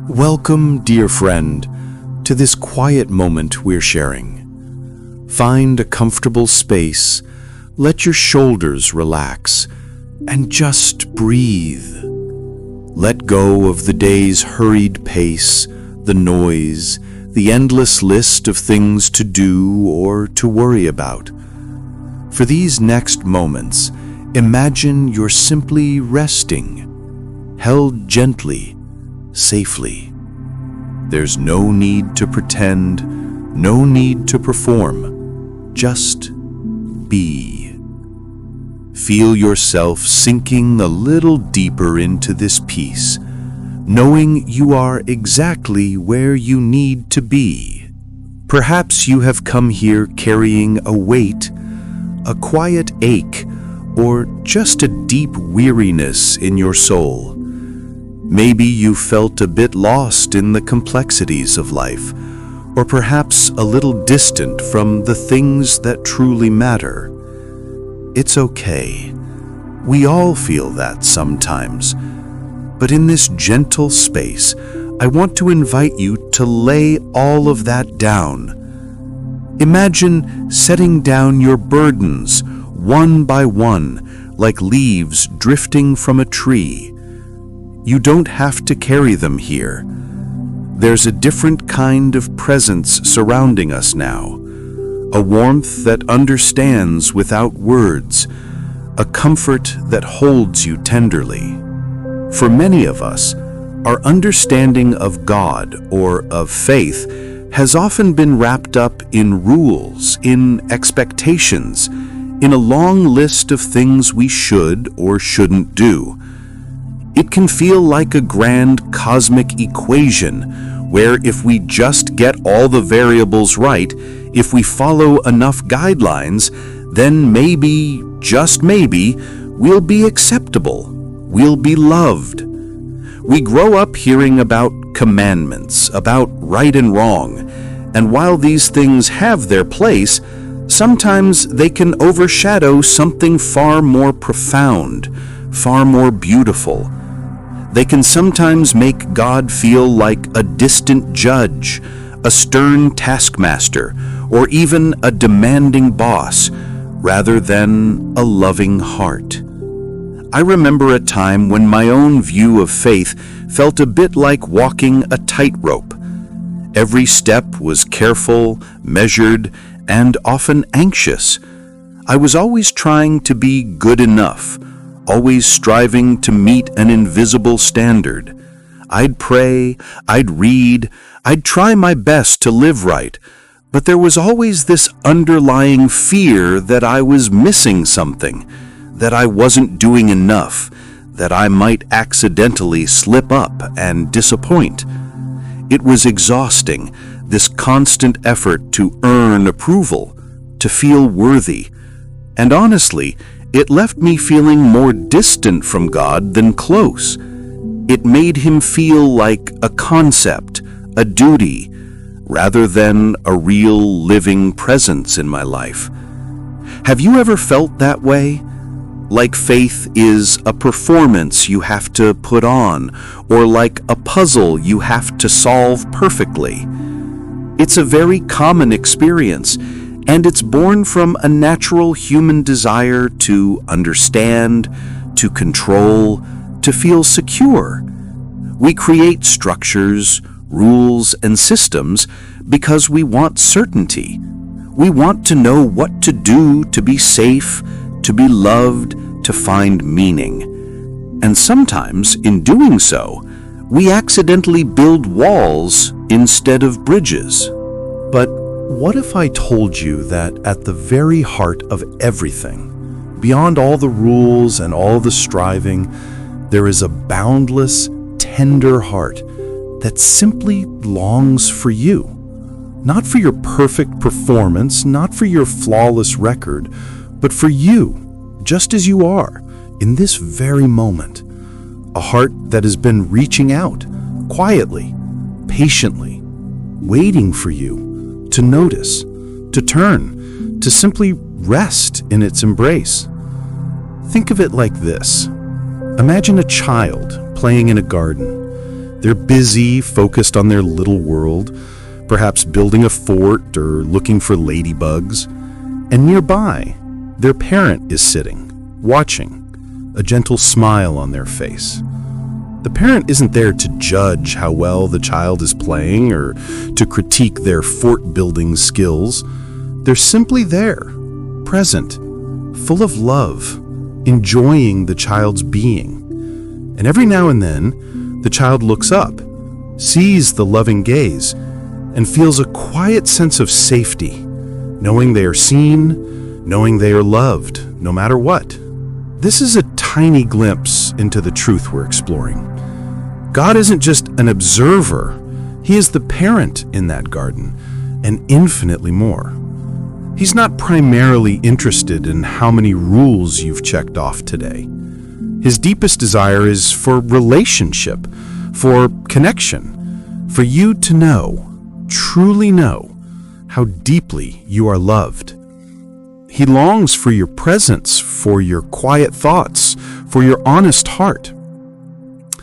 Welcome, dear friend, to this quiet moment we're sharing. Find a comfortable space, let your shoulders relax, and just breathe. Let go of the day's hurried pace, the noise, the endless list of things to do or to worry about. For these next moments, imagine you're simply resting, held gently, safely. There's no need to pretend, no need to perform. Just be. Feel yourself sinking a little deeper into this peace, knowing you are exactly where you need to be. Perhaps you have come here carrying a weight, a quiet ache, or just a deep weariness in your soul. Maybe you felt a bit lost in the complexities of life, or perhaps a little distant from the things that truly matter. It's okay. We all feel that sometimes. But in this gentle space, I want to invite you to lay all of that down. Imagine setting down your burdens one by one, like leaves drifting from a tree. You don't have to carry them here. There's a different kind of presence surrounding us now, a warmth that understands without words, a comfort that holds you tenderly. For many of us, our understanding of God or of faith has often been wrapped up in rules, in expectations, in a long list of things we should or shouldn't do. It can feel like a grand cosmic equation where if we just get all the variables right, if we follow enough guidelines, then maybe, just maybe, we'll be acceptable, we'll be loved. We grow up hearing about commandments, about right and wrong, and while these things have their place, sometimes they can overshadow something far more profound, far more beautiful. They can sometimes make God feel like a distant judge, a stern taskmaster, or even a demanding boss, rather than a loving heart. I remember a time when my own view of faith felt a bit like walking a tightrope. Every step was careful, measured, and often anxious. I was always trying to be good enough, always striving to meet an invisible standard. I'd pray, I'd read, I'd try my best to live right, but there was always this underlying fear that I was missing something, that I wasn't doing enough, that I might accidentally slip up and disappoint. It was exhausting, this constant effort to earn approval, to feel worthy, and honestly, it left me feeling more distant from God than close. It made him feel like a concept, a duty, rather than a real living presence in my life. Have you ever felt that way? Like faith is a performance you have to put on, or like a puzzle you have to solve perfectly. It's a very common experience, and it's born from a natural human desire to understand, to control, to feel secure. We create structures, rules, and systems because we want certainty. We want to know what to do to be safe, to be loved, to find meaning. And sometimes, in doing so, we accidentally build walls instead of bridges. But what if I told you that at the very heart of everything, beyond all the rules and all the striving, there is a boundless, tender heart that simply longs for you? Not for your perfect performance, not for your flawless record, but for you, just as you are, in this very moment. A heart that has been reaching out, quietly, patiently, waiting for you to notice, to turn, to simply rest in its embrace. Think of it like this. Imagine a child playing in a garden. They're busy, focused on their little world, perhaps building a fort or looking for ladybugs. And nearby, their parent is sitting, watching, a gentle smile on their face. The parent isn't there to judge how well the child is playing or to critique their fort-building skills. They're simply there, present, full of love, enjoying the child's being. And every now and then, the child looks up, sees the loving gaze, and feels a quiet sense of safety, knowing they are seen, knowing they are loved, no matter what. This is a tiny glimpse into the truth we're exploring. God isn't just an observer, He is the parent in that garden, and infinitely more. He's not primarily interested in how many rules you've checked off today. His deepest desire is for relationship, for connection, for you to know, truly know, how deeply you are loved. He longs for your presence, for your quiet thoughts, for your honest heart.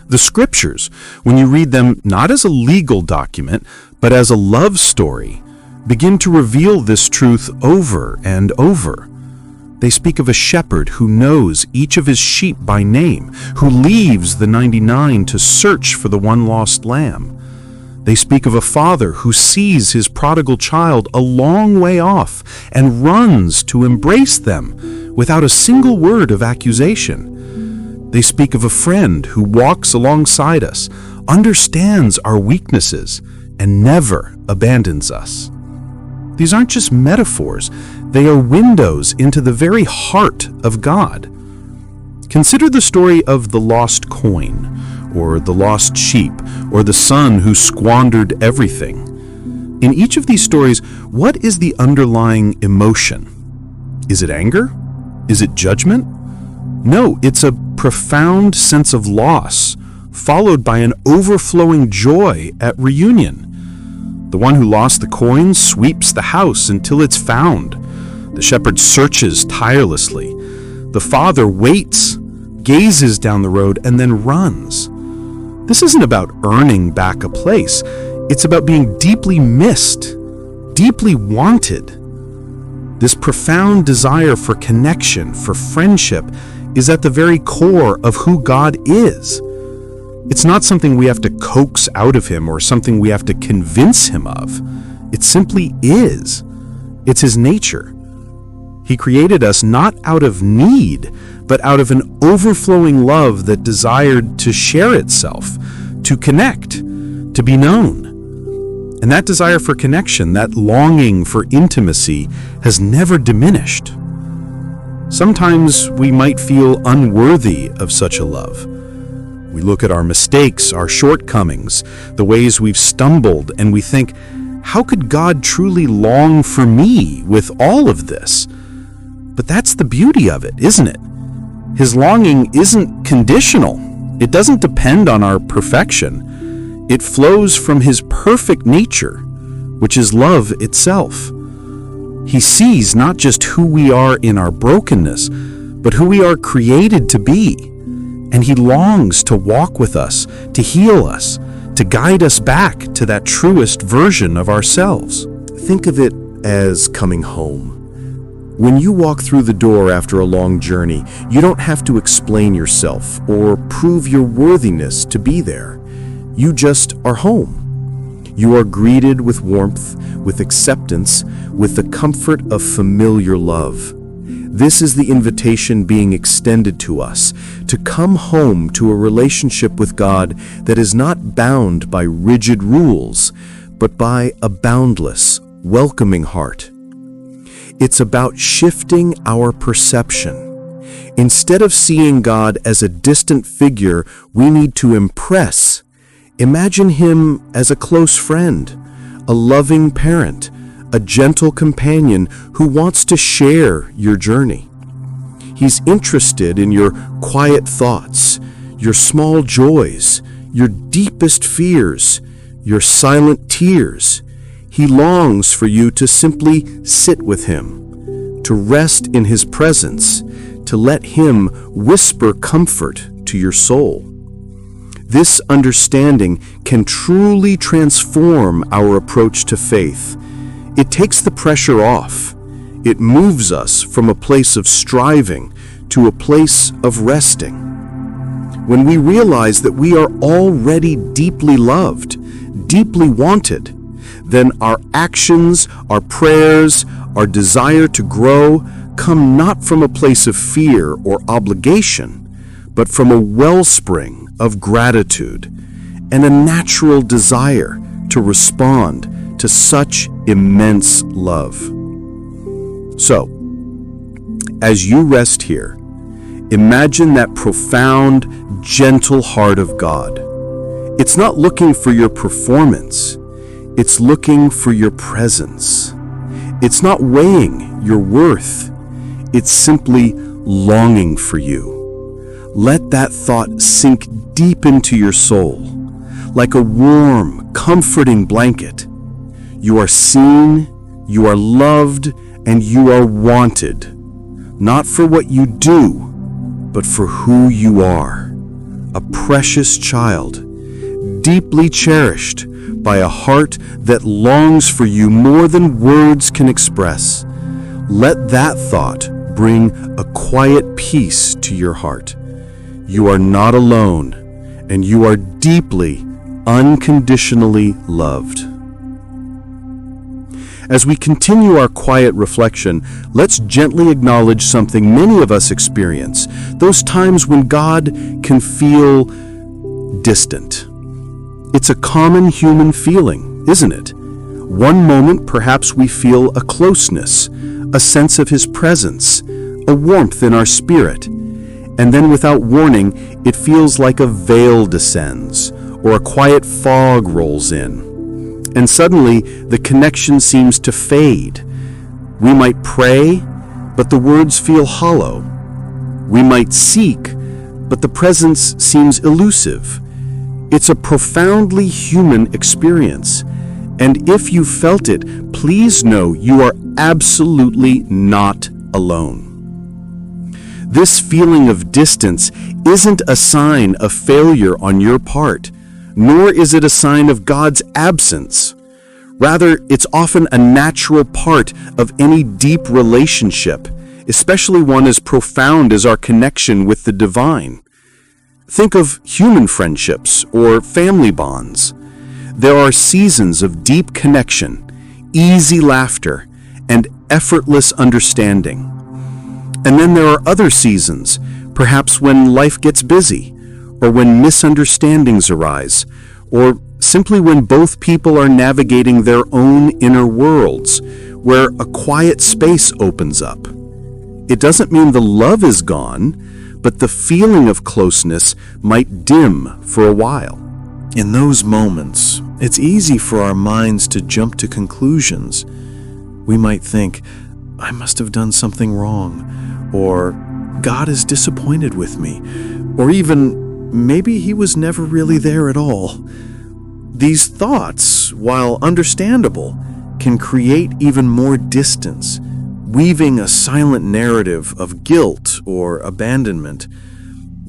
The scriptures, when you read them not as a legal document, but as a love story, begin to reveal this truth over and over. They speak of a shepherd who knows each of his sheep by name, who leaves the 99 to search for the one lost lamb. They speak of a father who sees his prodigal child a long way off and runs to embrace them without a single word of accusation. They speak of a friend who walks alongside us, understands our weaknesses, and never abandons us. These aren't just metaphors, they are windows into the very heart of God. Consider the story of the lost coin, or the lost sheep, or the son who squandered everything. In each of these stories, what is the underlying emotion? Is it anger? Is it judgment? No, it's a profound sense of loss, followed by an overflowing joy at reunion. The one who lost the coin sweeps the house until it's found. The shepherd searches tirelessly. The father waits, gazes down the road, and then runs. This isn't about earning back a place. It's about being deeply missed, deeply wanted. This profound desire for connection, for friendship, is at the very core of who God is. It's not something we have to coax out of Him or something we have to convince Him of. It simply is. It's His nature. He created us not out of need, but out of an overflowing love that desired to share itself, to connect, to be known. And that desire for connection, that longing for intimacy, has never diminished. Sometimes we might feel unworthy of such a love. We look at our mistakes, our shortcomings, the ways we've stumbled, and we think, how could God truly long for me with all of this? But that's the beauty of it, isn't it? His longing isn't conditional. It doesn't depend on our perfection. It flows from His perfect nature, which is love itself. He sees not just who we are in our brokenness, but who we are created to be. And He longs to walk with us, to heal us, to guide us back to that truest version of ourselves. Think of it as coming home. When you walk through the door after a long journey, you don't have to explain yourself or prove your worthiness to be there. You just are home. You are greeted with warmth, with acceptance, with the comfort of familiar love. This is the invitation being extended to us, to come home to a relationship with God that is not bound by rigid rules, but by a boundless, welcoming heart. It's about shifting our perception. Instead of seeing God as a distant figure we need to impress, imagine Him as a close friend, a loving parent, a gentle companion who wants to share your journey. He's interested in your quiet thoughts, your small joys, your deepest fears, your silent tears. He longs for you to simply sit with Him, to rest in His presence, to let Him whisper comfort to your soul. This understanding can truly transform our approach to faith. It takes the pressure off. It moves us from a place of striving to a place of resting. When we realize that we are already deeply loved, deeply wanted, then our actions, our prayers, our desire to grow come not from a place of fear or obligation, but from a wellspring of gratitude and a natural desire to respond to such immense love. So, as you rest here, imagine that profound, gentle heart of God. It's not looking for your performance. It's looking for your presence. It's not weighing your worth. It's simply longing for you. Let that thought sink deep into your soul, like a warm, comforting blanket. You are seen, you are loved, and you are wanted, not for what you do, but for who you are. A precious child, deeply cherished by a heart that longs for you more than words can express. Let that thought bring a quiet peace to your heart. You are not alone, and you are deeply, unconditionally loved. As we continue our quiet reflection, let's gently acknowledge something many of us experience, those times when God can feel distant. It's a common human feeling, isn't it? One moment, perhaps we feel a closeness, a sense of His presence, a warmth in our spirit. And then without warning, it feels like a veil descends, or a quiet fog rolls in. And suddenly, the connection seems to fade. We might pray, but the words feel hollow. We might seek, but the presence seems elusive. It's a profoundly human experience. And if you felt it, please know you are absolutely not alone. This feeling of distance isn't a sign of failure on your part, nor is it a sign of God's absence. Rather, it's often a natural part of any deep relationship, especially one as profound as our connection with the divine. Think of human friendships or family bonds. There are seasons of deep connection, easy laughter, and effortless understanding. And then there are other seasons, perhaps when life gets busy, or when misunderstandings arise, or simply when both people are navigating their own inner worlds, where a quiet space opens up. It doesn't mean the love is gone, but the feeling of closeness might dim for a while. In those moments, it's easy for our minds to jump to conclusions. We might think, I must have done something wrong, or God is disappointed with me, or even maybe He was never really there at all. These thoughts, while understandable, can create even more distance, weaving a silent narrative of guilt or abandonment.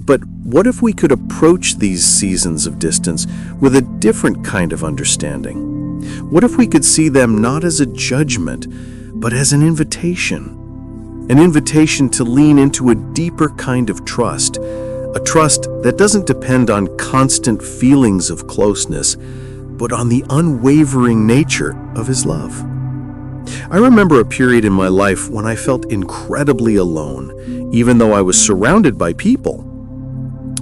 But what if we could approach these seasons of distance with a different kind of understanding? What if we could see them not as a judgment, but as an invitation to lean into a deeper kind of trust, a trust that doesn't depend on constant feelings of closeness, but on the unwavering nature of His love. I remember a period in my life when I felt incredibly alone, even though I was surrounded by people.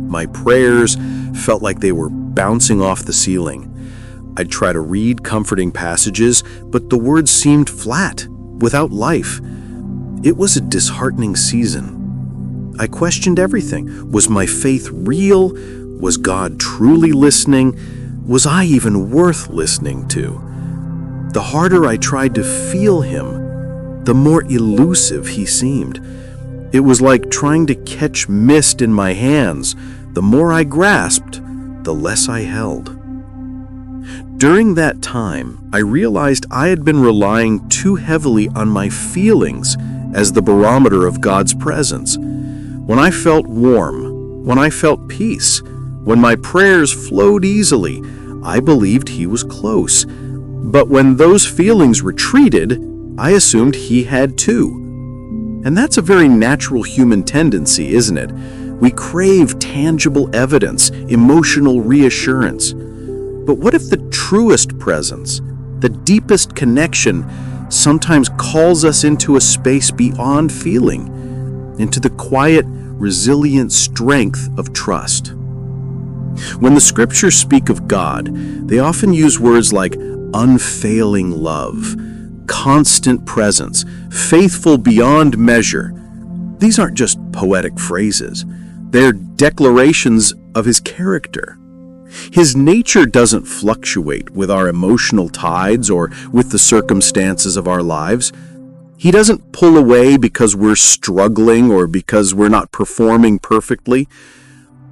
My prayers felt like they were bouncing off the ceiling. I'd try to read comforting passages, but the words seemed flat, without life. It was a disheartening season. I questioned everything. Was my faith real? Was God truly listening? Was I even worth listening to? The harder I tried to feel Him, the more elusive He seemed. It was like trying to catch mist in my hands. The more I grasped, the less I held. During that time, I realized I had been relying too heavily on my feelings as the barometer of God's presence. When I felt warm, when I felt peace, When my prayers flowed easily, I believed he was close. But when those feelings retreated, I assumed he had too. And that's a very natural human tendency, isn't it? We crave tangible evidence, emotional reassurance. But what if the truest presence, the deepest connection, sometimes calls us into a space beyond feeling, into the quiet, resilient strength of trust? When the scriptures speak of God, they often use words like unfailing love, constant presence, faithful beyond measure. These aren't just poetic phrases. They're declarations of his character. His nature doesn't fluctuate with our emotional tides or with the circumstances of our lives. He doesn't pull away because we're struggling or because we're not performing perfectly.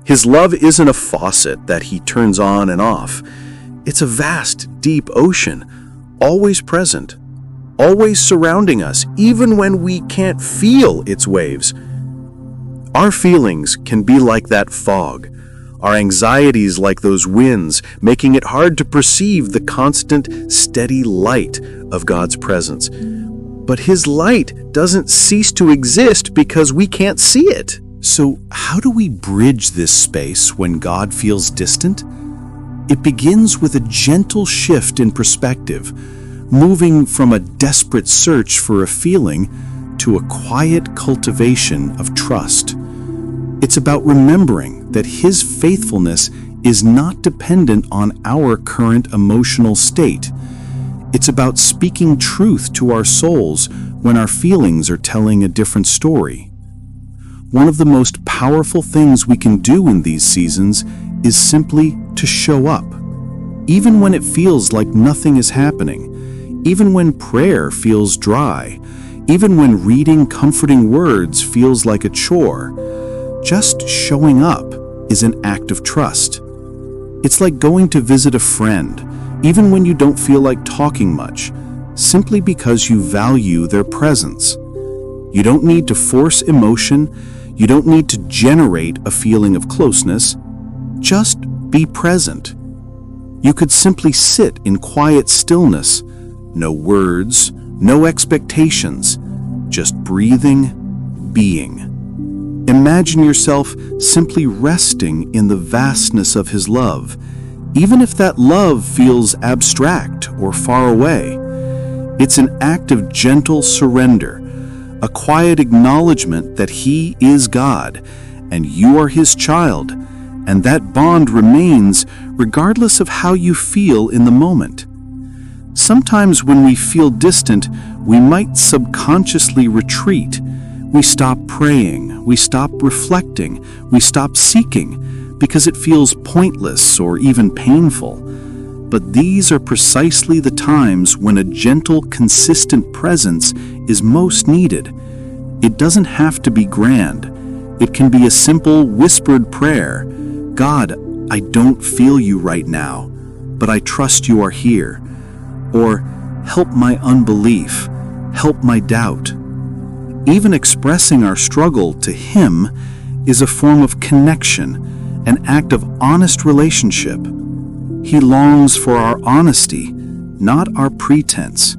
His love isn't a faucet that he turns on and off. It's a vast, deep ocean, always present, always surrounding us, even when we can't feel its waves. Our feelings can be like that fog, our anxieties like those winds, making it hard to perceive the constant, steady light of God's presence. But his light doesn't cease to exist because we can't see it. So how do we bridge this space when God feels distant? It begins with a gentle shift in perspective, moving from a desperate search for a feeling to a quiet cultivation of trust. It's about remembering that his faithfulness is not dependent on our current emotional state. It's about speaking truth to our souls when our feelings are telling a different story. One of the most powerful things we can do in these seasons is simply to show up. Even when it feels like nothing is happening, even when prayer feels dry, even when reading comforting words feels like a chore, just showing up is an act of trust. It's like going to visit a friend, even when you don't feel like talking much, simply because you value their presence. You don't need to force emotion. You don't need to generate a feeling of closeness. Just be present. You could simply sit in quiet stillness, no words, no expectations, just breathing, being. Imagine yourself simply resting in the vastness of his love, even if that love feels abstract or far away. It's an act of gentle surrender, a quiet acknowledgement that he is God and you are his child, and that bond remains regardless of how you feel in the moment. Sometimes when we feel distant, we might subconsciously retreat. We stop praying, we stop reflecting, we stop seeking because it feels pointless or even painful. But these are precisely the times when a gentle, consistent presence is most needed. It doesn't have to be grand. It can be a simple, whispered prayer. God, I don't feel you right now, but I trust you are here. Or, help my unbelief, help my doubt. Even expressing our struggle to him is a form of connection, an act of honest relationship. He longs for our honesty, not our pretense.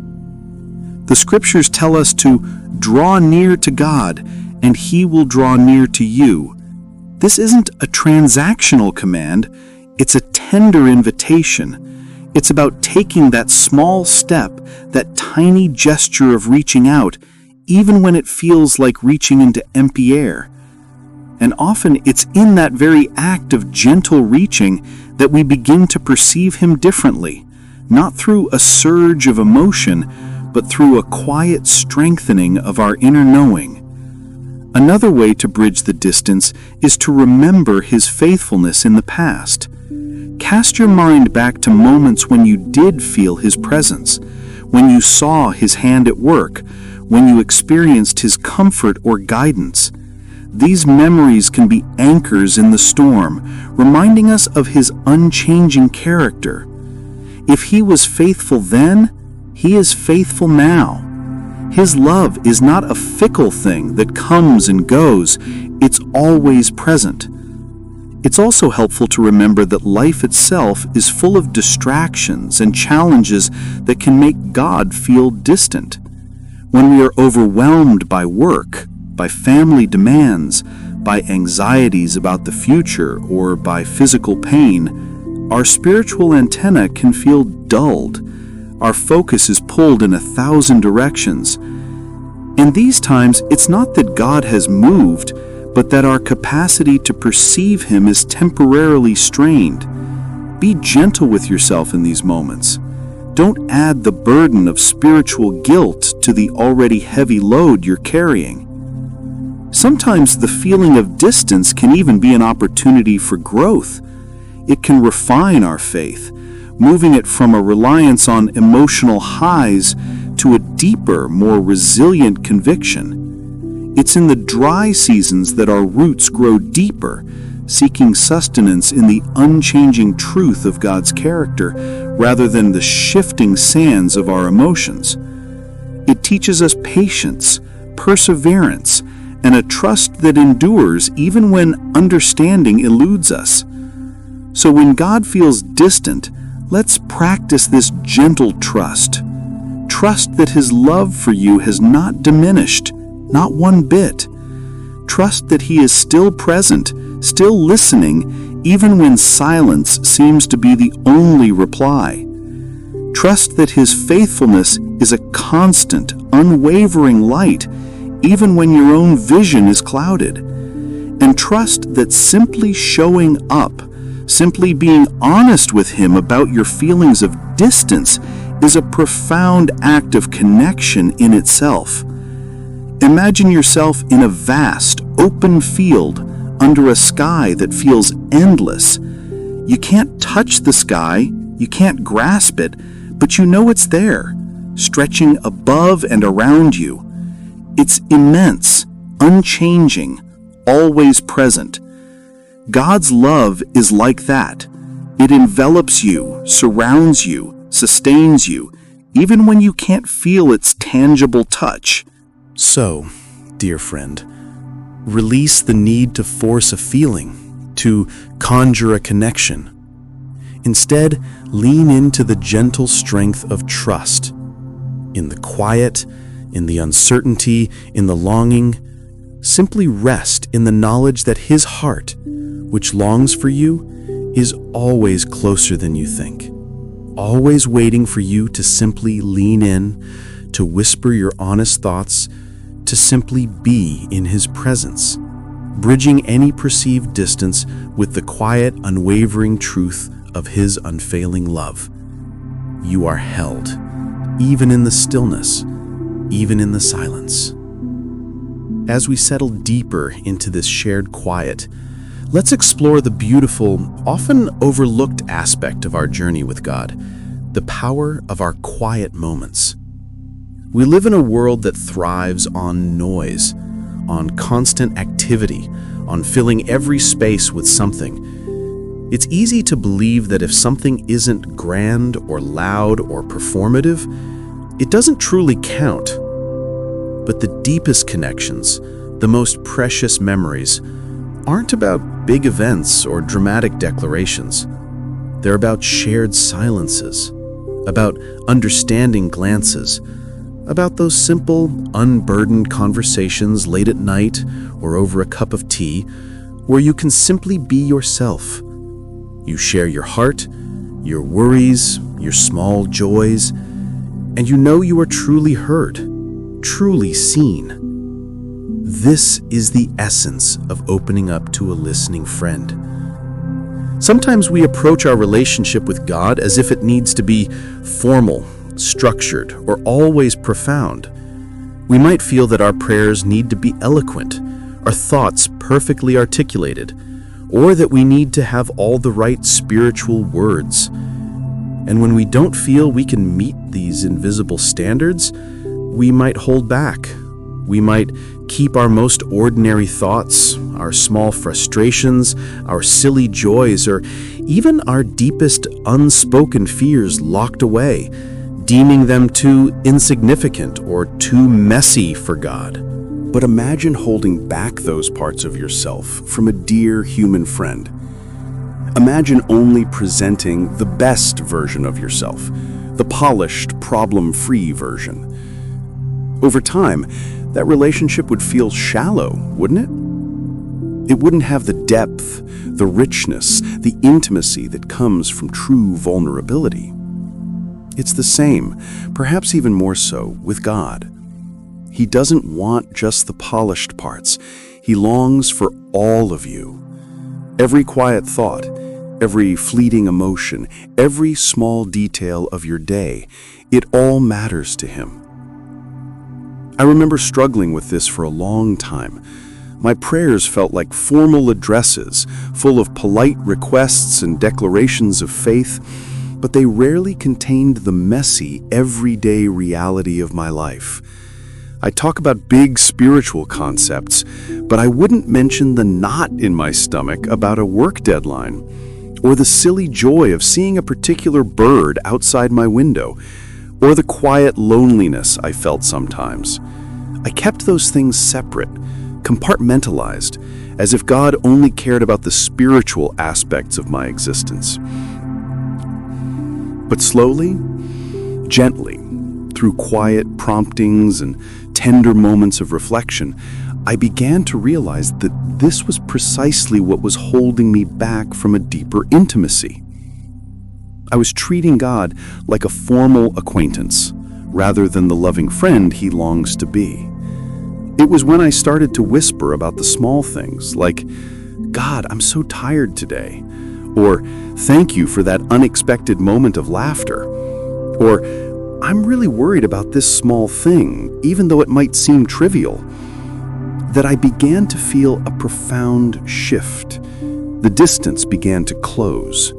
The scriptures tell us to draw near to God, and he will draw near to you. This isn't a transactional command, it's a tender invitation. It's about taking that small step, that tiny gesture of reaching out, even when it feels like reaching into empty air. And often it's in that very act of gentle reaching that we begin to perceive him differently, not through a surge of emotion, but through a quiet strengthening of our inner knowing. Another way to bridge the distance is to remember his faithfulness in the past. Cast your mind back to moments when you did feel his presence, when you saw his hand at work, when you experienced his comfort or guidance. These memories can be anchors in the storm, reminding us of his unchanging character. If he was faithful then, he is faithful now. His love is not a fickle thing that comes and goes. It's always present. It's also helpful to remember that life itself is full of distractions and challenges that can make God feel distant. When we are overwhelmed by work, by family demands, by anxieties about the future, or by physical pain, our spiritual antenna can feel dulled. Our focus is pulled in 1,000 directions. In these times, it's not that God has moved, but that our capacity to perceive Him is temporarily strained. Be gentle with yourself in these moments. Don't add the burden of spiritual guilt to the already heavy load you're carrying. Sometimes the feeling of distance can even be an opportunity for growth. It can refine our faith, moving it from a reliance on emotional highs to a deeper, more resilient conviction. It's in the dry seasons that our roots grow deeper, seeking sustenance in the unchanging truth of God's character rather than the shifting sands of our emotions. It teaches us patience, perseverance, and a trust that endures even when understanding eludes us. So when God feels distant, let's practice this gentle trust. Trust that His love for you has not diminished, not one bit. Trust that He is still present, still listening, even when silence seems to be the only reply. Trust that His faithfulness is a constant, unwavering light, even when your own vision is clouded. And trust that simply showing up, simply being honest with Him about your feelings of distance is a profound act of connection in itself. Imagine yourself in a vast, open field under a sky that feels endless. You can't touch the sky, you can't grasp it, but you know it's there, stretching above and around you. It's immense, unchanging, always present. God's love is like that. It envelops you, surrounds you, sustains you, even when you can't feel its tangible touch. So, dear friend, release the need to force a feeling, to conjure a connection. Instead, lean into the gentle strength of trust. In the quiet, in the uncertainty, in the longing, simply rest in the knowledge that His heart, which longs for you, is always closer than you think, always waiting for you to simply lean in, to whisper your honest thoughts, to simply be in His presence, bridging any perceived distance with the quiet, unwavering truth of His unfailing love. You are held, even in the stillness, even in the silence. As we settle deeper into this shared quiet, let's explore the beautiful, often overlooked aspect of our journey with God, the power of our quiet moments. We live in a world that thrives on noise, on constant activity, on filling every space with something. It's easy to believe that if something isn't grand or loud or performative, it doesn't truly count. But the deepest connections, the most precious memories, aren't about big events or dramatic declarations. They're about shared silences, about understanding glances, about those simple, unburdened conversations late at night or over a cup of tea, where you can simply be yourself. You share your heart, your worries, your small joys, and you know you are truly heard, truly seen. This is the essence of opening up to a listening friend. Sometimes we approach our relationship with God as if it needs to be formal, structured, or always profound. We might feel that our prayers need to be eloquent, our thoughts perfectly articulated, or that we need to have all the right spiritual words. And when we don't feel we can meet these invisible standards, we might hold back. We might keep our most ordinary thoughts, our small frustrations, our silly joys, or even our deepest unspoken fears locked away, deeming them too insignificant or too messy for God. But imagine holding back those parts of yourself from a dear human friend. Imagine only presenting the best version of yourself, the polished, problem-free version. Over time, that relationship would feel shallow, wouldn't it? It wouldn't have the depth, the richness, the intimacy that comes from true vulnerability. It's the same, perhaps even more so, with God. He doesn't want just the polished parts. He longs for all of you. Every quiet thought, every fleeting emotion, every small detail of your day, it all matters to him. I remember struggling with this for a long time. My prayers felt like formal addresses, full of polite requests and declarations of faith, but they rarely contained the messy, everyday reality of my life. I talk about big spiritual concepts, but I wouldn't mention the knot in my stomach about a work deadline, or the silly joy of seeing a particular bird outside my window, or the quiet loneliness I felt sometimes. I kept those things separate, compartmentalized, as if God only cared about the spiritual aspects of my existence. But slowly, gently, through quiet promptings and tender moments of reflection, I began to realize that this was precisely what was holding me back from a deeper intimacy. I was treating God like a formal acquaintance, rather than the loving friend he longs to be. It was when I started to whisper about the small things, like, "God, I'm so tired today," or "Thank you for that unexpected moment of laughter," or "I'm really worried about this small thing, even though it might seem trivial," that I began to feel a profound shift. The distance began to close.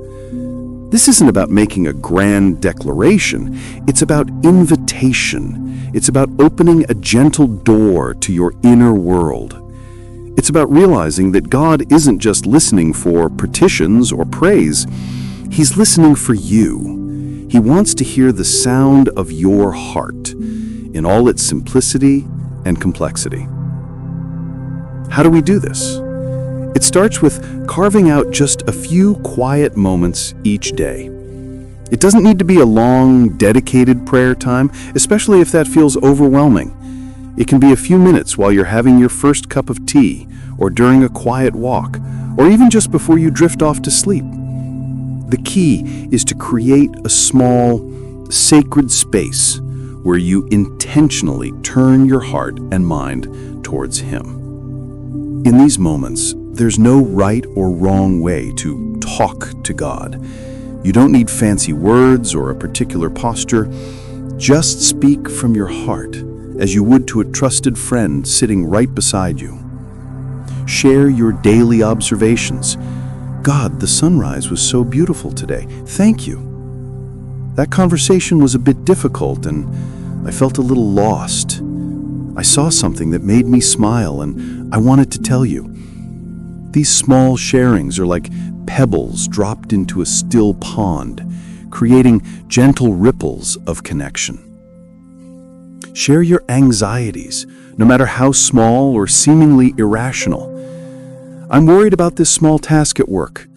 This isn't about making a grand declaration. It's about invitation. It's about opening a gentle door to your inner world. It's about realizing that God isn't just listening for petitions or praise. He's listening for you. He wants to hear the sound of your heart in all its simplicity and complexity. How do we do this? It starts with carving out just a few quiet moments each day. It doesn't need to be a long, dedicated prayer time, especially if that feels overwhelming. It can be a few minutes while you're having your first cup of tea, or during a quiet walk, or even just before you drift off to sleep. The key is to create a small, sacred space where you intentionally turn your heart and mind towards Him. In these moments, there's no right or wrong way to talk to God. You don't need fancy words or a particular posture. Just speak from your heart, as you would to a trusted friend sitting right beside you. Share your daily observations. "God, the sunrise was so beautiful today. Thank you." That conversation was a bit difficult, and I felt a little lost. I saw something that made me smile, and I wanted to tell you. These small sharings are like pebbles dropped into a still pond, creating gentle ripples of connection. Share your anxieties, no matter how small or seemingly irrational. "I'm worried about this small task at work.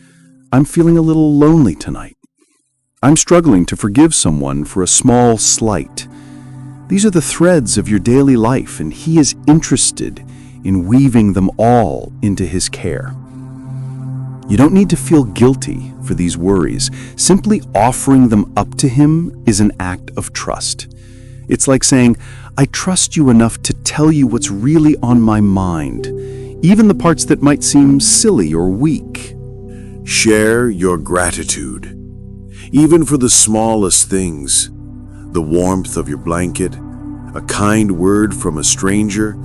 I'm feeling a little lonely tonight. I'm struggling to forgive someone for a small slight." These are the threads of your daily life, and He is interested in weaving them all into His care. You don't need to feel guilty for these worries. Simply offering them up to Him is an act of trust. It's like saying, "I trust you enough to tell you what's really on my mind, even the parts that might seem silly or weak." Share your gratitude, even for the smallest things. The warmth of your blanket, a kind word from a stranger,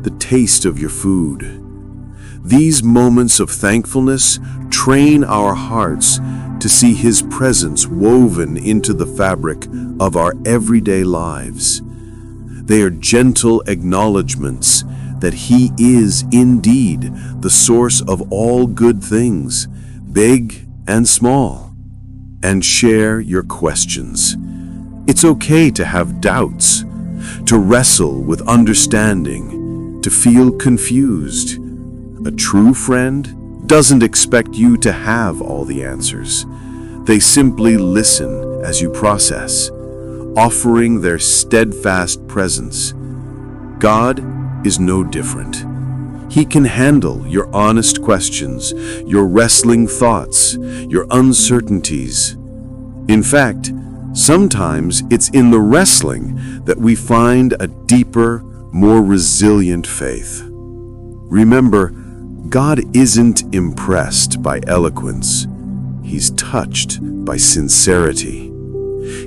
the taste of your food. These moments of thankfulness train our hearts to see His presence woven into the fabric of our everyday lives. They are gentle acknowledgments that He is indeed the source of all good things, big and small. And share your questions. It's okay to have doubts, to wrestle with understanding, to feel confused. A true friend doesn't expect you to have all the answers. They simply listen as you process, offering their steadfast presence. God is no different. He can handle your honest questions, your wrestling thoughts, your uncertainties. In fact, sometimes it's in the wrestling that we find a deeper, more resilient faith. Remember, God isn't impressed by eloquence. He's touched by sincerity.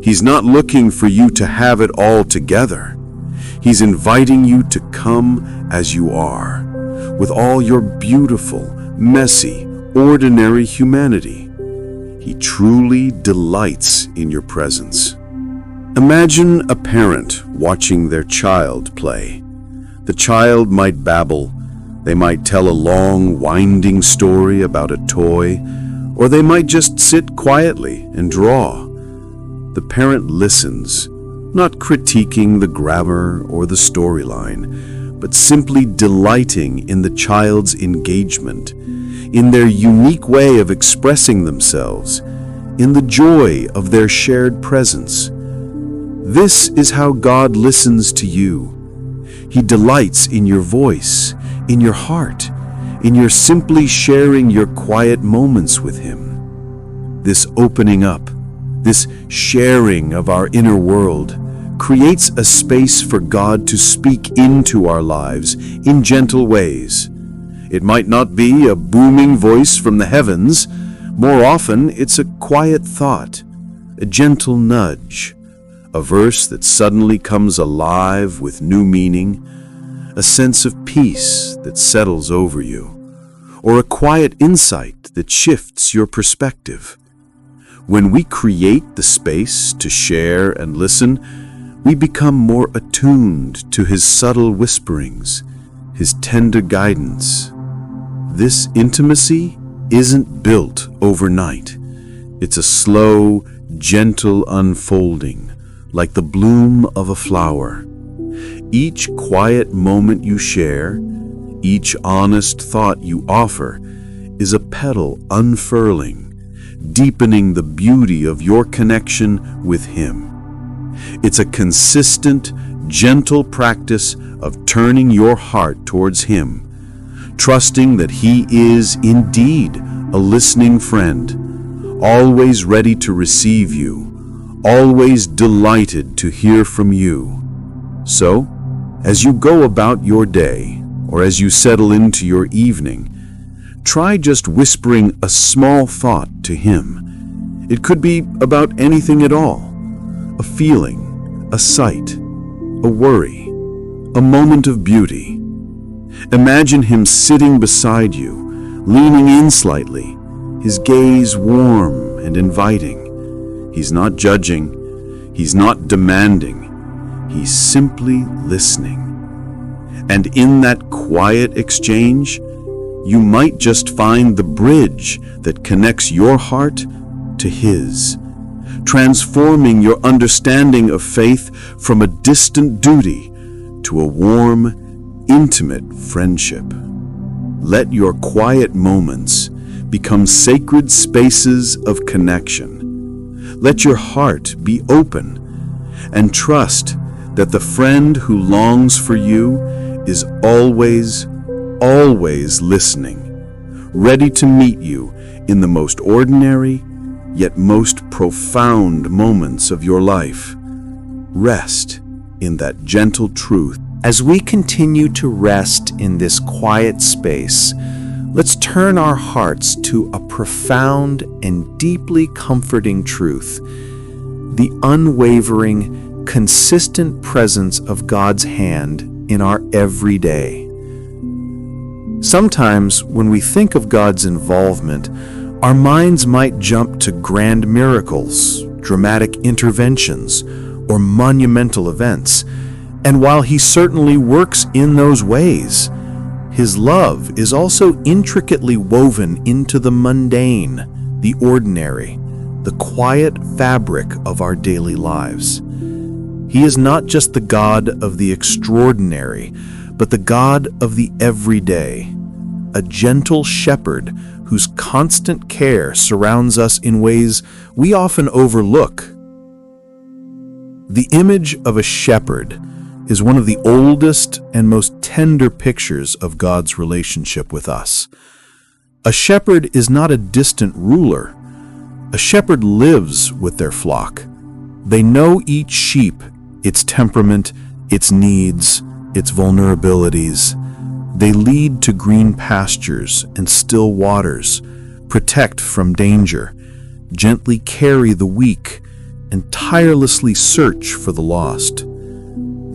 He's not looking for you to have it all together. He's inviting you to come as you are, with all your beautiful, messy, ordinary humanity. He truly delights in your presence. Imagine a parent watching their child play. The child might babble. They might tell a long, winding story about a toy, or they might just sit quietly and draw. The parent listens, not critiquing the grammar or the storyline, but simply delighting in the child's engagement, in their unique way of expressing themselves, in the joy of their shared presence. This is how God listens to you. He delights in your voice, in your heart, in your simply sharing your quiet moments with Him. This opening up, this sharing of our inner world, creates a space for God to speak into our lives in gentle ways. It might not be a booming voice from the heavens. More often, it's a quiet thought, a gentle nudge, a verse that suddenly comes alive with new meaning, a sense of peace that settles over you, or a quiet insight that shifts your perspective. When we create the space to share and listen, we become more attuned to His subtle whisperings, His tender guidance. This intimacy isn't built overnight. It's a slow, gentle unfolding, like the bloom of a flower. Each quiet moment you share, each honest thought you offer, is a petal unfurling, deepening the beauty of your connection with Him. It's a consistent, gentle practice of turning your heart towards Him, trusting that He is indeed a listening friend, always ready to receive you, always delighted to hear from you. So, as you go about your day, or as you settle into your evening, try just whispering a small thought to Him. It could be about anything at all: a feeling, a sight, a worry, a moment of beauty. Imagine Him sitting beside you, leaning in slightly, His gaze warm and inviting. He's not judging, He's not demanding, He's simply listening. And in that quiet exchange, you might just find the bridge that connects your heart to His, transforming your understanding of faith from a distant duty to a warm, intimate friendship. Let your quiet moments become sacred spaces of connection. Let your heart be open and trust that the friend who longs for you is always, always listening, ready to meet you in the most ordinary yet most profound moments of your life. Rest in that gentle truth. As we continue to rest in this quiet space, let's turn our hearts to a profound and deeply comforting truth: the unwavering, consistent presence of God's hand in our everyday. Sometimes, when we think of God's involvement, our minds might jump to grand miracles, dramatic interventions, or monumental events. And while He certainly works in those ways, His love is also intricately woven into the mundane, the ordinary, the quiet fabric of our daily lives. He is not just the God of the extraordinary, but the God of the everyday, a gentle shepherd whose constant care surrounds us in ways we often overlook. The image of a shepherd is one of the oldest and most tender pictures of God's relationship with us. A shepherd is not a distant ruler. A shepherd lives with their flock. They know each sheep, its temperament, its needs, its vulnerabilities. They lead to green pastures and still waters, protect from danger, gently carry the weak, and tirelessly search for the lost.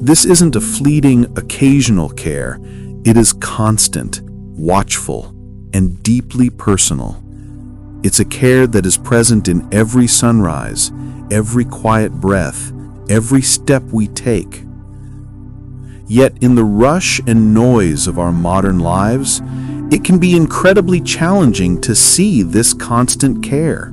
This isn't a fleeting, occasional care. It is constant, watchful, and deeply personal. It's a care that is present in every sunrise, every quiet breath, every step we take. Yet in the rush and noise of our modern lives, it can be incredibly challenging to see this constant care.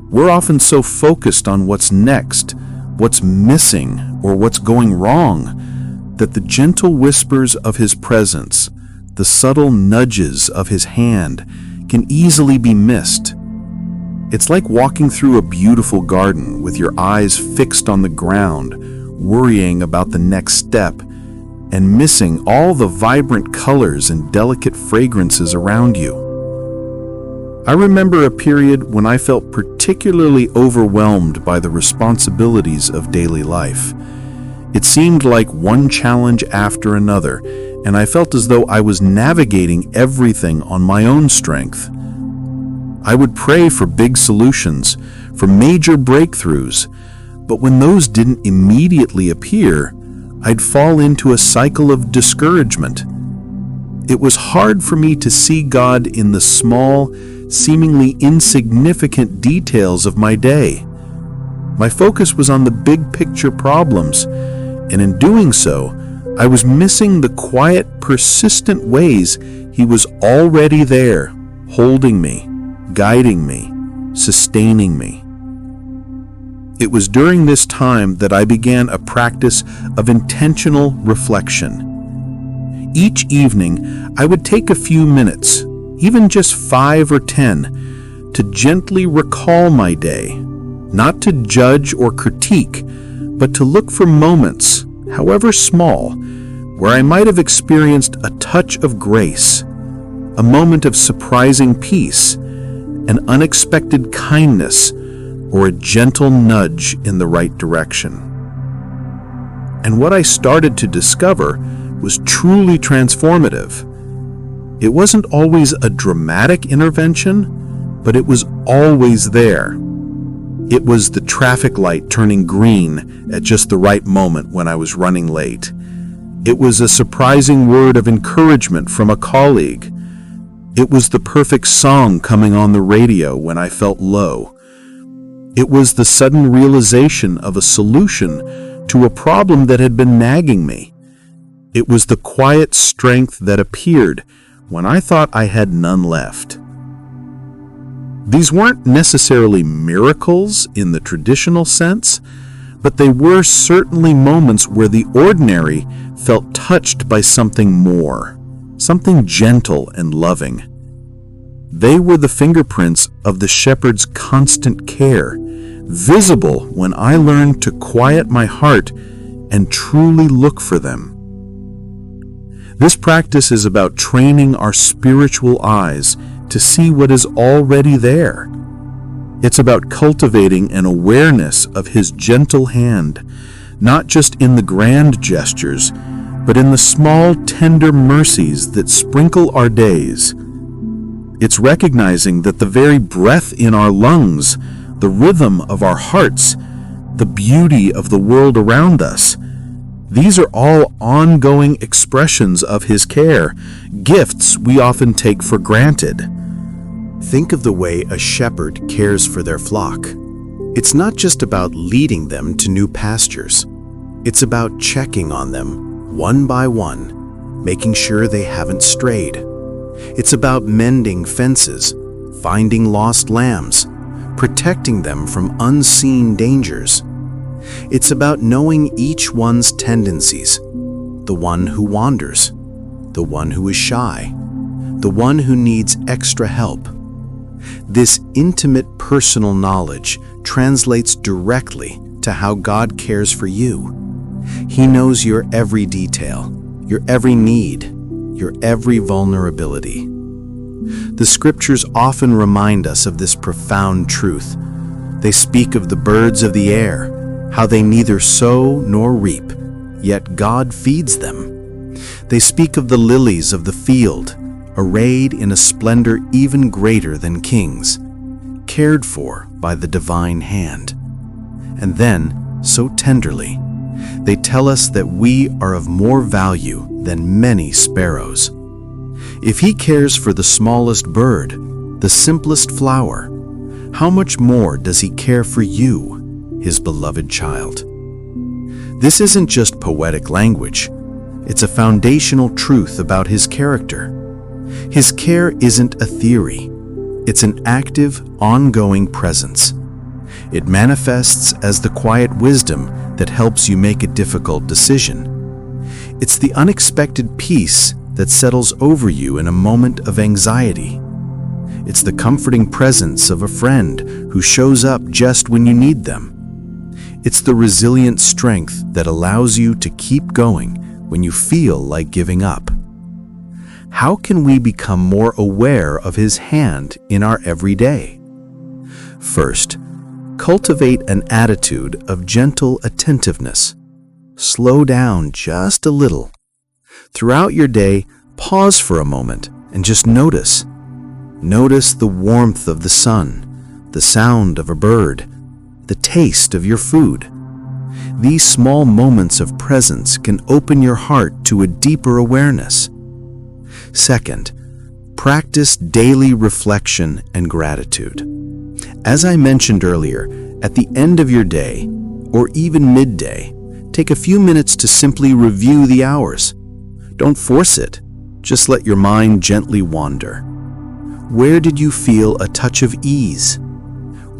We're often so focused on what's next, what's missing, or what's going wrong, that the gentle whispers of His presence, the subtle nudges of His hand, can easily be missed. It's like walking through a beautiful garden with your eyes fixed on the ground, worrying about the next step, and missing all the vibrant colors and delicate fragrances around you. I remember a period when I felt particularly overwhelmed by the responsibilities of daily life. It seemed like one challenge after another, and I felt as though I was navigating everything on my own strength. I would pray for big solutions, for major breakthroughs, but when those didn't immediately appear, I'd fall into a cycle of discouragement. It was hard for me to see God in the small, seemingly insignificant details of my day. My focus was on the big picture problems, and in doing so, I was missing the quiet, persistent ways He was already there, holding me, guiding me, sustaining me. It was during this time that I began a practice of intentional reflection. Each evening, I would take a few minutes, even just 5 or 10, to gently recall my day, not to judge or critique, but to look for moments, however small, where I might have experienced a touch of grace, a moment of surprising peace, an unexpected kindness, or a gentle nudge in the right direction. And what I started to discover was truly transformative. It wasn't always a dramatic intervention, but it was always there. It was the traffic light turning green at just the right moment when I was running late. It was a surprising word of encouragement from a colleague. It was the perfect song coming on the radio when I felt low. It was the sudden realization of a solution to a problem that had been nagging me. It was the quiet strength that appeared when I thought I had none left. These weren't necessarily miracles in the traditional sense, but they were certainly moments where the ordinary felt touched by something more, something gentle and loving. They were the fingerprints of the shepherd's constant care, visible when I learned to quiet my heart and truly look for them. This practice is about training our spiritual eyes to see what is already there. It's about cultivating an awareness of His gentle hand, not just in the grand gestures, but in the small, tender mercies that sprinkle our days. It's recognizing that the very breath in our lungs, the rhythm of our hearts, the beauty of the world around us, these are all ongoing expressions of His care, gifts we often take for granted. Think of the way a shepherd cares for their flock. It's not just about leading them to new pastures. It's about checking on them, one by one, making sure they haven't strayed. It's about mending fences, finding lost lambs, protecting them from unseen dangers. It's about knowing each one's tendencies, the one who wanders, the one who is shy, the one who needs extra help. This intimate personal knowledge translates directly to how God cares for you. He knows your every detail, your every need, your every vulnerability. The scriptures often remind us of this profound truth. They speak of the birds of the air, how they neither sow nor reap, yet God feeds them. They speak of the lilies of the field, arrayed in a splendor even greater than kings, cared for by the divine hand. And then, so tenderly, they tell us that we are of more value than many sparrows. If He cares for the smallest bird, the simplest flower, how much more does He care for you, His beloved child? This isn't just poetic language. It's a foundational truth about His character. His care isn't a theory. It's an active, ongoing presence. It manifests as the quiet wisdom that helps you make a difficult decision. It's the unexpected peace that settles over you in a moment of anxiety. It's the comforting presence of a friend who shows up just when you need them. It's the resilient strength that allows you to keep going when you feel like giving up. How can we become more aware of His hand in our everyday? First, cultivate an attitude of gentle attentiveness. Slow down just a little. Throughout your day, pause for a moment and just notice. Notice the warmth of the sun, the sound of a bird, the taste of your food. These small moments of presence can open your heart to a deeper awareness. Second, practice daily reflection and gratitude. As I mentioned earlier, at the end of your day, or even midday, take a few minutes to simply review the hours. Don't force it. Just let your mind gently wander. Where did you feel a touch of ease?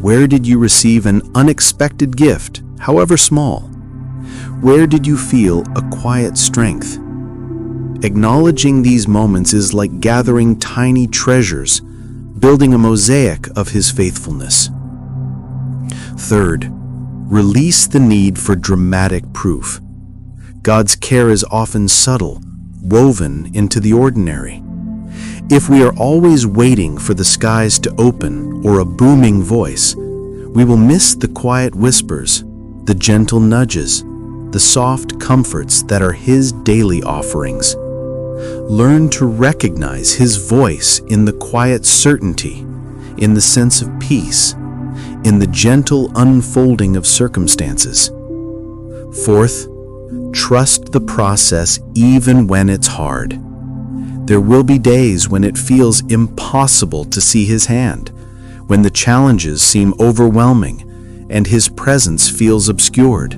Where did you receive an unexpected gift, however small? Where did you feel a quiet strength? Acknowledging these moments is like gathering tiny treasures, building a mosaic of His faithfulness. Third, release the need for dramatic proof. God's care is often subtle, woven into the ordinary. If we are always waiting for the skies to open or a booming voice, we will miss the quiet whispers, the gentle nudges, the soft comforts that are His daily offerings. Learn to recognize His voice in the quiet certainty, in the sense of peace, in the gentle unfolding of circumstances. Fourth, trust the process even when it's hard. There will be days when it feels impossible to see His hand, when the challenges seem overwhelming and His presence feels obscured.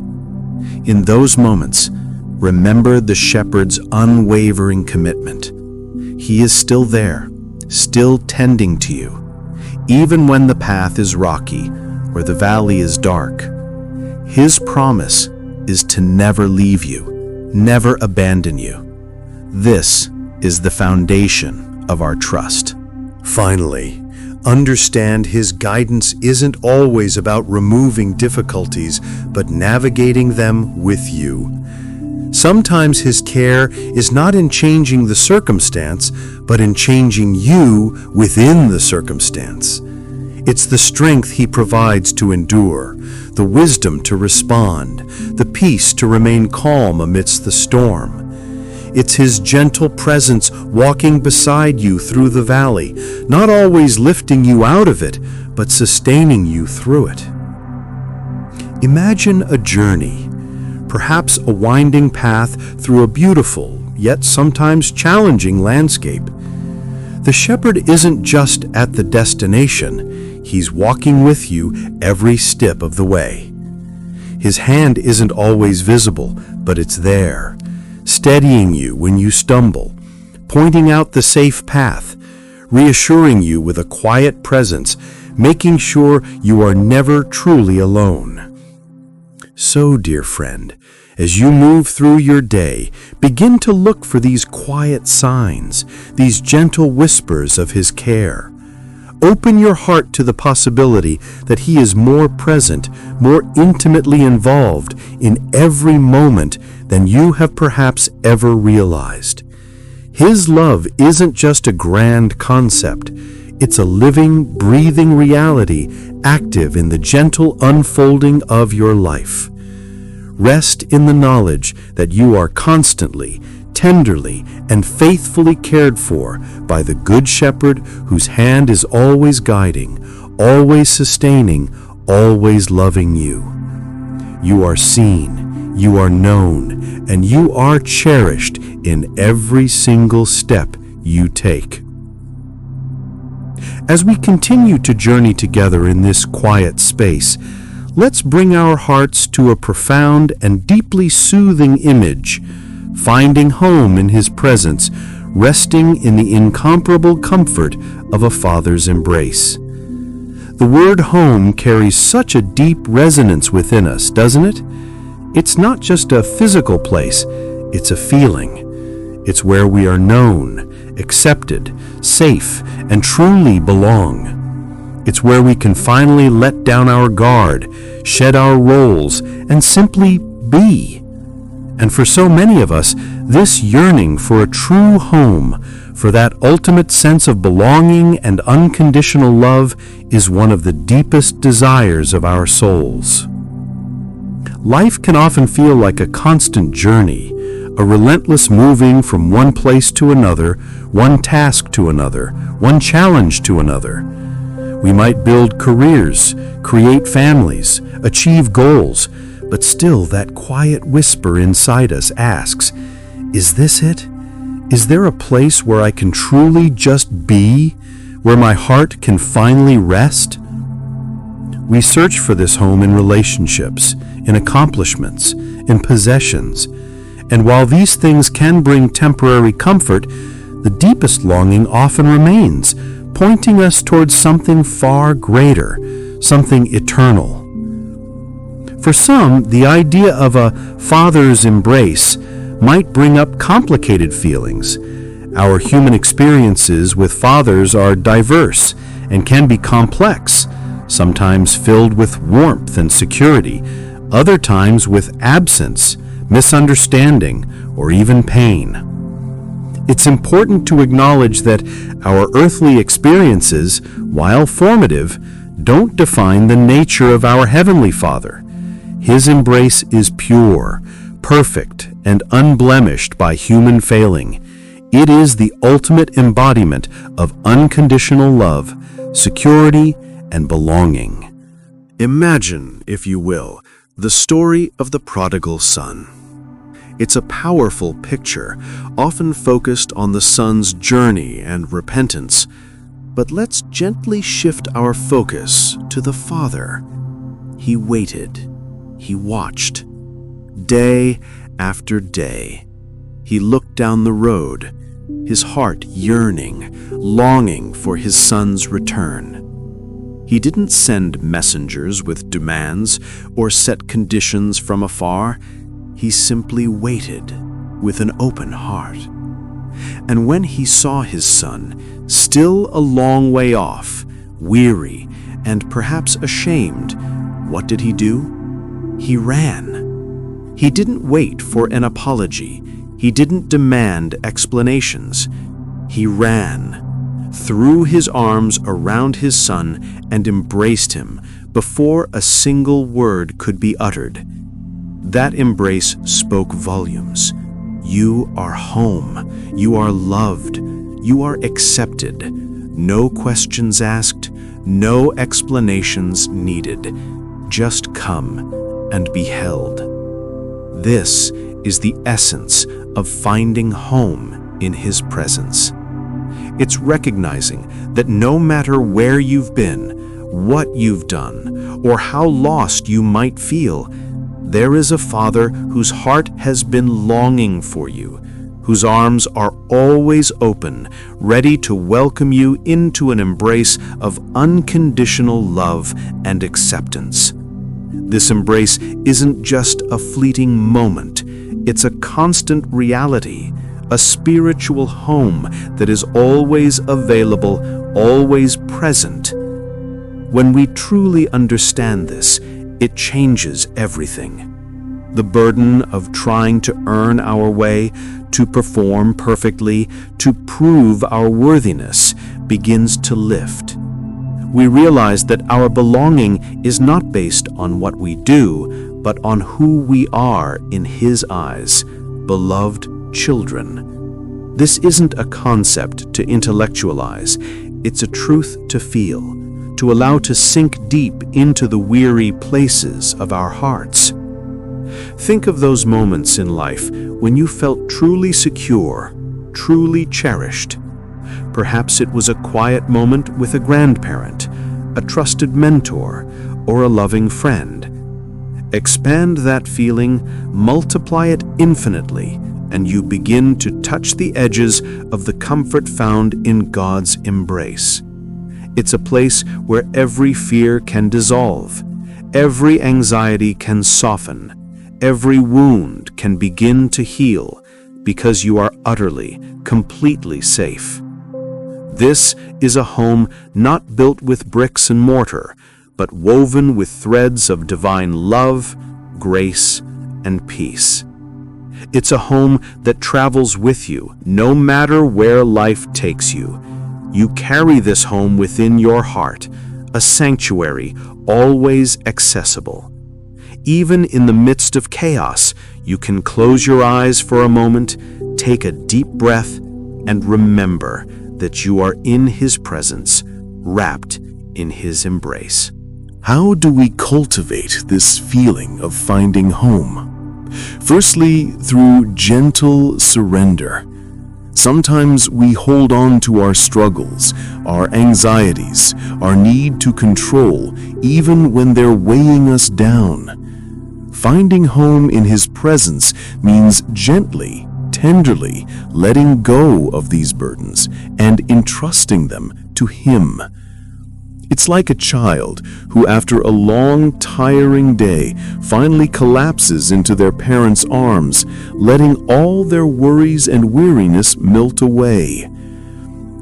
In those moments, remember the shepherd's unwavering commitment. He is still there, still tending to you, even when the path is rocky or the valley is dark. His promise is to never leave you, never abandon you. This is the foundation of our trust. Finally, understand His guidance isn't always about removing difficulties, but navigating them with you. Sometimes His care is not in changing the circumstance, but in changing you within the circumstance. It's the strength He provides to endure, the wisdom to respond, the peace to remain calm amidst the storm. It's His gentle presence walking beside you through the valley, not always lifting you out of it, but sustaining you through it. Imagine a journey, perhaps a winding path through a beautiful, yet sometimes challenging landscape. The shepherd isn't just at the destination, He's walking with you every step of the way. His hand isn't always visible, but it's there, steadying you when you stumble, pointing out the safe path, reassuring you with a quiet presence, making sure you are never truly alone. So, dear friend, As you move through your day, begin to look for these quiet signs, these gentle whispers of His care. Open your heart to the possibility that He is more present, more intimately involved in every moment than you have perhaps ever realized. His love isn't just a grand concept. It's a living, breathing reality, active in the gentle unfolding of your life. Rest in the knowledge that you are constantly, tenderly, and faithfully cared for by the Good Shepherd whose hand is always guiding, always sustaining, always loving you. You are seen, you are known, and you are cherished in every single step you take. As we continue to journey together in this quiet space, let's bring our hearts to a profound and deeply soothing image, finding home in His presence, resting in the incomparable comfort of a Father's embrace. The word home carries such a deep resonance within us, doesn't it? It's not just a physical place, it's a feeling. It's where we are known, accepted, safe, and truly belong. It's where we can finally let down our guard, shed our roles, and simply be. And for so many of us, this yearning for a true home, for that ultimate sense of belonging and unconditional love, is one of the deepest desires of our souls. Life can often feel like a constant journey, a relentless moving from one place to another, one task to another, one challenge to another. We might build careers, create families, achieve goals, but still that quiet whisper inside us asks, is this it? Is there a place where I can truly just be, where my heart can finally rest? We search for this home in relationships, in accomplishments, in possessions, and while these things can bring temporary comfort, the deepest longing often remains, pointing us towards something far greater, something eternal. For some, the idea of a father's embrace might bring up complicated feelings. Our human experiences with fathers are diverse and can be complex, sometimes filled with warmth and security, other times with absence, misunderstanding, or even pain. It's important to acknowledge that our earthly experiences, while formative, don't define the nature of our Heavenly Father. His embrace is pure, perfect, and unblemished by human failing. It is the ultimate embodiment of unconditional love, security, and belonging. Imagine, if you will, the story of the prodigal son. It's a powerful picture, often focused on the son's journey and repentance. But let's gently shift our focus to the father. He waited. He watched. Day after day. He looked down the road, his heart yearning, longing for his son's return. He didn't send messengers with demands or set conditions from afar. He simply waited with an open heart. And when he saw his son, still a long way off, weary and perhaps ashamed, what did he do? He ran. He didn't wait for an apology. He didn't demand explanations. He ran, threw his arms around his son, and embraced him before a single word could be uttered. That embrace spoke volumes. You are home. You are loved. You are accepted. No questions asked, no explanations needed. Just come and be held. This is the essence of finding home in His presence. It's recognizing that no matter where you've been, what you've done, or how lost you might feel, there is a Father whose heart has been longing for you, whose arms are always open, ready to welcome you into an embrace of unconditional love and acceptance. This embrace isn't just a fleeting moment. It's a constant reality, a spiritual home that is always available, always present. When we truly understand this, it changes everything. The burden of trying to earn our way, to perform perfectly, to prove our worthiness begins to lift. We realize that our belonging is not based on what we do, but on who we are in His eyes, beloved children. This isn't a concept to intellectualize, it's a truth to feel, to allow to sink deep into the weary places of our hearts. Think of those moments in life when you felt truly secure, truly cherished. Perhaps it was a quiet moment with a grandparent, a trusted mentor, or a loving friend. Expand that feeling, multiply it infinitely, and you begin to touch the edges of the comfort found in God's embrace. It's a place where every fear can dissolve, every anxiety can soften, every wound can begin to heal, because you are utterly, completely safe. This is a home not built with bricks and mortar, but woven with threads of divine love, grace, and peace. It's a home that travels with you, no matter where life takes you. You carry this home within your heart, a sanctuary always accessible. Even in the midst of chaos, you can close your eyes for a moment, take a deep breath, and remember that you are in His presence, wrapped in His embrace. How do we cultivate this feeling of finding home? Firstly, through gentle surrender. Sometimes we hold on to our struggles, our anxieties, our need to control, even when they're weighing us down. Finding home in His presence means gently, tenderly letting go of these burdens and entrusting them to Him. It's like a child who, after a long, tiring day, finally collapses into their parents' arms, letting all their worries and weariness melt away.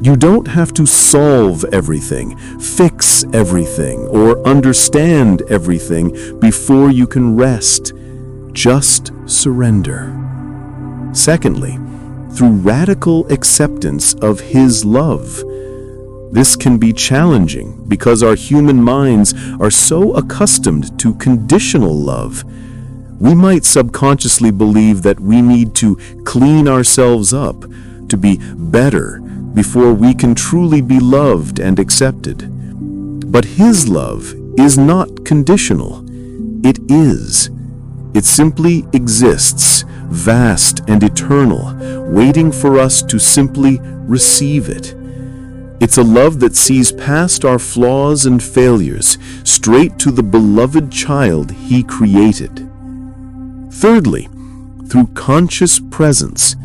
You don't have to solve everything, fix everything, or understand everything before you can rest. Just surrender. Secondly, through radical acceptance of His love. This can be challenging because our human minds are so accustomed to conditional love. We might subconsciously believe that we need to clean ourselves up, to be better, before we can truly be loved and accepted. But His love is not conditional. It is. It simply exists, vast and eternal, waiting for us to simply receive it. It's a love that sees past our flaws and failures, straight to the beloved child He created. Thirdly, through conscious presence.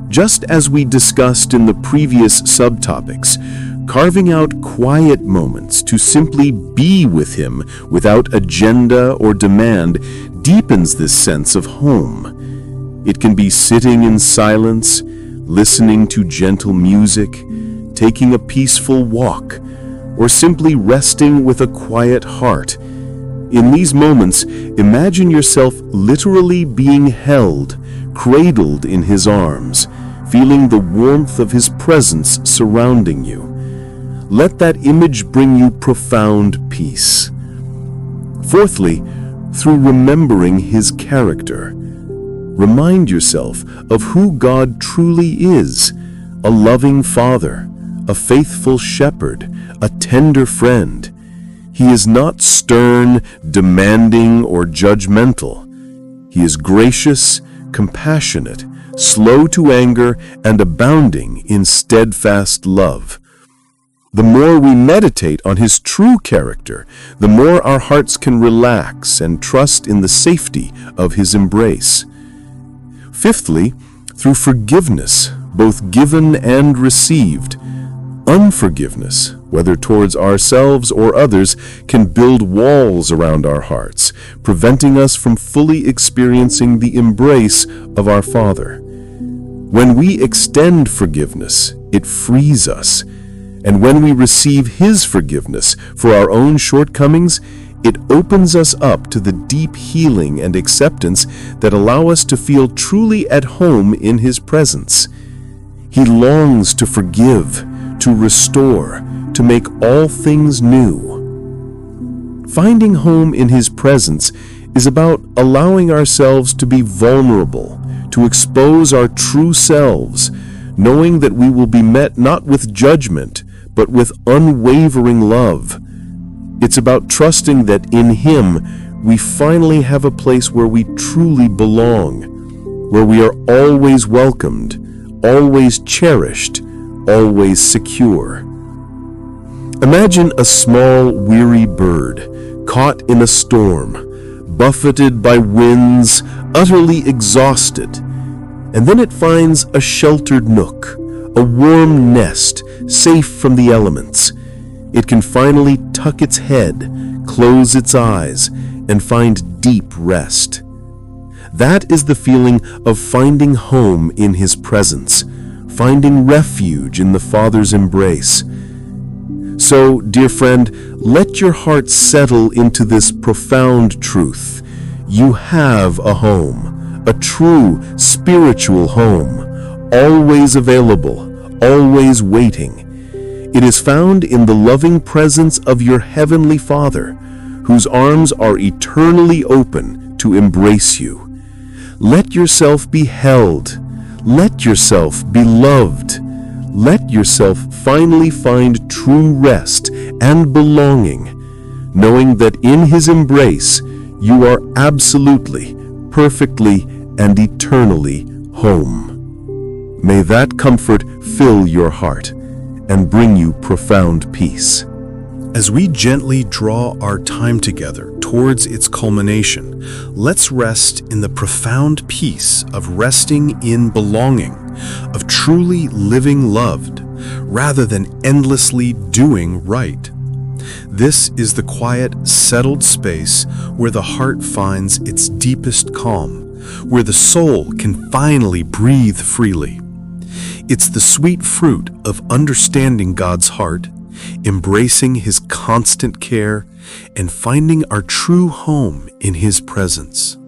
Just as we discussed in the previous subtopics, carving out quiet moments to simply be with Him without agenda or demand deepens this sense of home. It can be sitting in silence, listening to gentle music, taking a peaceful walk, or simply resting with a quiet heart. In these moments, imagine yourself literally being held, cradled in His arms, feeling the warmth of His presence surrounding you. Let that image bring you profound peace. Fourthly, through remembering His character. Remind yourself of who God truly is: a loving Father, a faithful shepherd, a tender friend. He is not stern, demanding, or judgmental. He is gracious, compassionate, slow to anger, and abounding in steadfast love. The more we meditate on His true character, the more our hearts can relax and trust in the safety of His embrace. Fifthly, through forgiveness, both given and received. Unforgiveness, whether towards ourselves or others, can build walls around our hearts, preventing us from fully experiencing the embrace of our Father. When we extend forgiveness, it frees us. And when we receive His forgiveness for our own shortcomings, it opens us up to the deep healing and acceptance that allow us to feel truly at home in His presence. He longs to forgive, to restore, to make all things new. Finding home in His presence is about allowing ourselves to be vulnerable, to expose our true selves, knowing that we will be met not with judgment, but with unwavering love. It's about trusting that in Him we finally have a place where we truly belong, where we are always welcomed, always cherished, always secure. Imagine a small, weary bird caught in a storm, buffeted by winds, utterly exhausted, and then it finds a sheltered nook, a warm nest, safe from the elements. It can finally tuck its head, close its eyes, and find deep rest. That is the feeling of finding home in His presence, finding refuge in the Father's embrace. So, dear friend, let your heart settle into this profound truth. You have a home, a true spiritual home, always available, always waiting. It is found in the loving presence of your Heavenly Father, whose arms are eternally open to embrace you. Let yourself be held. Let yourself be loved. Let yourself finally find true rest and belonging, knowing that in His embrace you are absolutely, perfectly, and eternally home. May that comfort fill your heart and bring you profound peace. As we gently draw our time together towards its culmination, let's rest in the profound peace of resting in belonging, of truly living loved, rather than endlessly doing right. This is the quiet, settled space where the heart finds its deepest calm, where the soul can finally breathe freely. It's the sweet fruit of understanding God's heart, embracing His constant care, and finding our true home in His presence.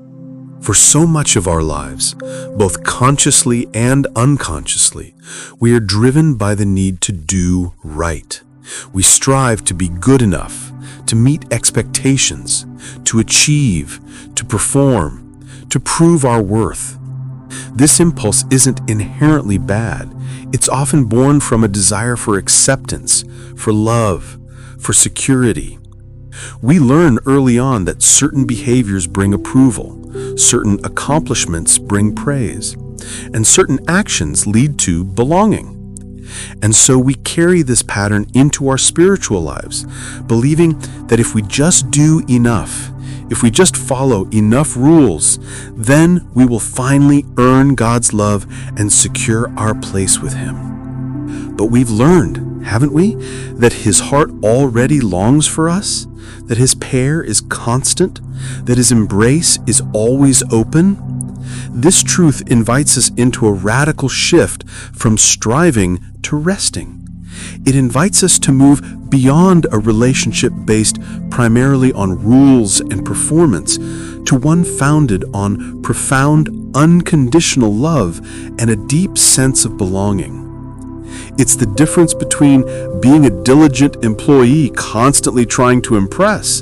For so much of our lives, both consciously and unconsciously, we are driven by the need to do right. We strive to be good enough, to meet expectations, to achieve, to perform, to prove our worth. This impulse isn't inherently bad. It's often born from a desire for acceptance, for love, for security. We learn early on that certain behaviors bring approval, certain accomplishments bring praise, and certain actions lead to belonging. And so we carry this pattern into our spiritual lives, believing that if we just do enough, if we just follow enough rules, then we will finally earn God's love and secure our place with Him. But we've learned, haven't we, that His heart already longs for us, that His care is constant, that His embrace is always open. This truth invites us into a radical shift from striving to resting. It invites us to move beyond a relationship based primarily on rules and performance to one founded on profound, unconditional love and a deep sense of belonging. It's the difference between being a diligent employee constantly trying to impress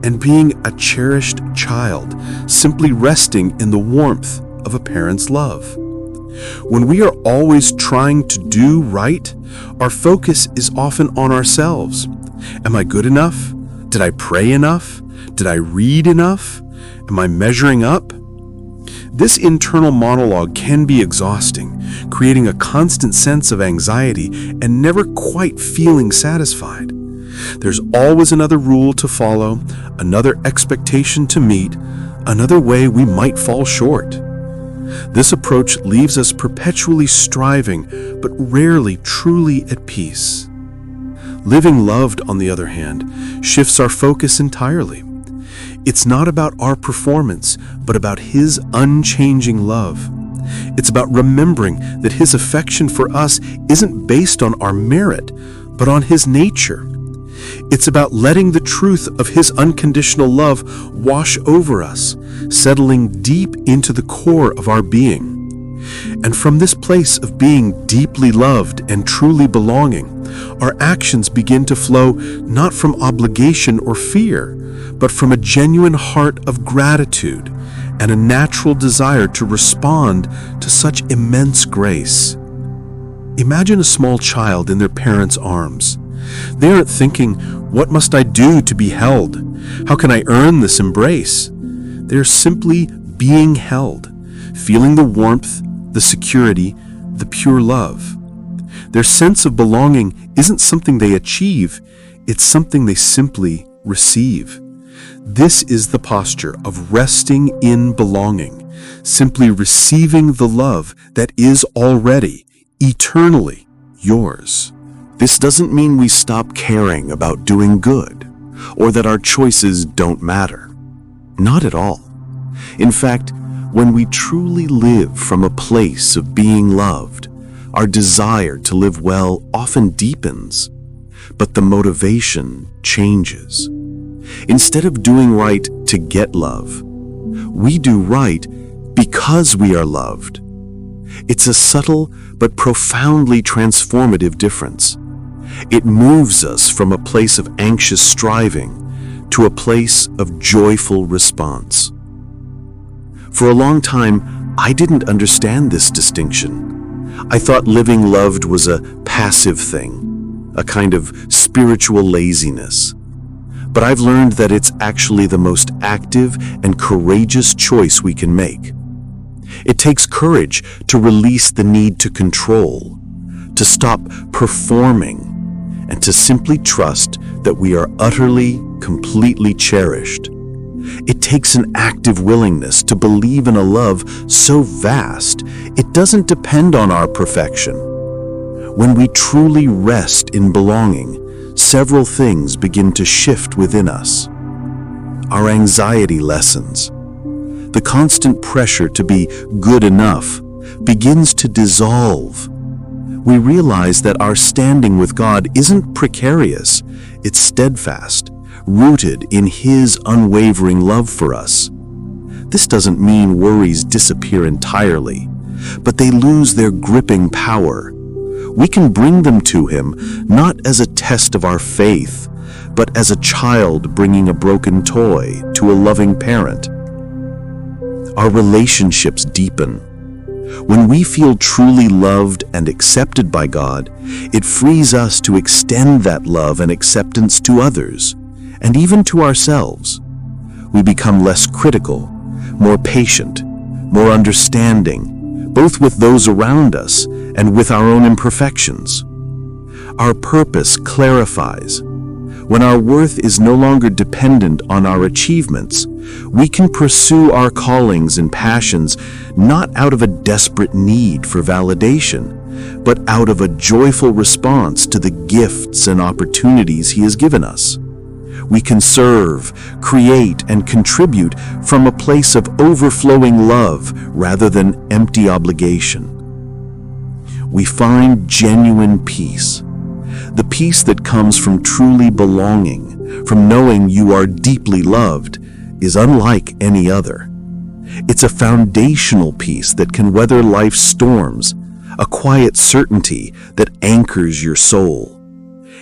and being a cherished child simply resting in the warmth of a parent's love. When we are always trying to do right, our focus is often on ourselves. Am I good enough? Did I pray enough? Did I read enough? Am I measuring up? This internal monologue can be exhausting, creating a constant sense of anxiety and never quite feeling satisfied. There's always another rule to follow, another expectation to meet, another way we might fall short. This approach leaves us perpetually striving, but rarely truly at peace. Living loved, on the other hand, shifts our focus entirely. It's not about our performance, but about His unchanging love. It's about remembering that His affection for us isn't based on our merit, but on His nature. It's about letting the truth of His unconditional love wash over us, settling deep into the core of our being. And from this place of being deeply loved and truly belonging, our actions begin to flow not from obligation or fear, but from a genuine heart of gratitude and a natural desire to respond to such immense grace. Imagine a small child in their parents' arms. They aren't thinking, "What must I do to be held? How can I earn this embrace?" They're simply being held, feeling the warmth, the security, the pure love. Their sense of belonging isn't something they achieve, it's something they simply receive. This is the posture of resting in belonging, simply receiving the love that is already, eternally yours. This doesn't mean we stop caring about doing good, or that our choices don't matter. Not at all. In fact, when we truly live from a place of being loved, our desire to live well often deepens, but the motivation changes. Instead of doing right to get love, we do right because we are loved. It's a subtle but profoundly transformative difference. It moves us from a place of anxious striving to a place of joyful response. For a long time, I didn't understand this distinction. I thought living loved was a passive thing, a kind of spiritual laziness. But I've learned that it's actually the most active and courageous choice we can make. It takes courage to release the need to control, to stop performing, and to simply trust that we are utterly, completely cherished. It takes an active willingness to believe in a love so vast, it doesn't depend on our perfection. When we truly rest in belonging, several things begin to shift within us. Our anxiety lessens. The constant pressure to be good enough begins to dissolve. We realize that our standing with God isn't precarious, it's steadfast, rooted in His unwavering love for us. This doesn't mean worries disappear entirely, but they lose their gripping power. We can bring them to Him not as a test of our faith, but as a child bringing a broken toy to a loving parent. Our relationships deepen. When we feel truly loved and accepted by God, it frees us to extend that love and acceptance to others, and even to ourselves. We become less critical, more patient, more understanding, both with those around us and with our own imperfections. Our purpose clarifies. When our worth is no longer dependent on our achievements, we can pursue our callings and passions not out of a desperate need for validation, but out of a joyful response to the gifts and opportunities He has given us. We can serve, create, and contribute from a place of overflowing love rather than empty obligation. We find genuine peace. The peace that comes from truly belonging, from knowing you are deeply loved, is unlike any other. It's a foundational peace that can weather life's storms, a quiet certainty that anchors your soul.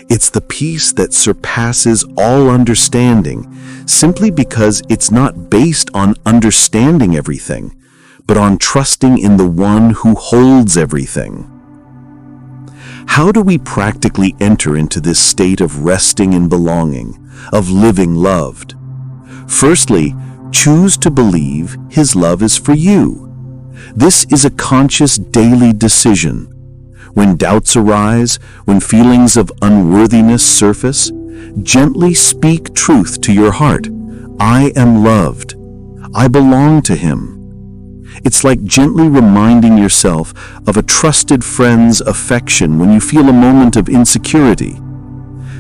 It's the peace that surpasses all understanding, simply because it's not based on understanding everything, but on trusting in the one who holds everything. How do we practically enter into this state of resting in belonging, of living loved? Firstly, choose to believe His love is for you. This is a conscious daily decision. When doubts arise, when feelings of unworthiness surface, gently speak truth to your heart. I am loved. I belong to Him. It's like gently reminding yourself of a trusted friend's affection when you feel a moment of insecurity.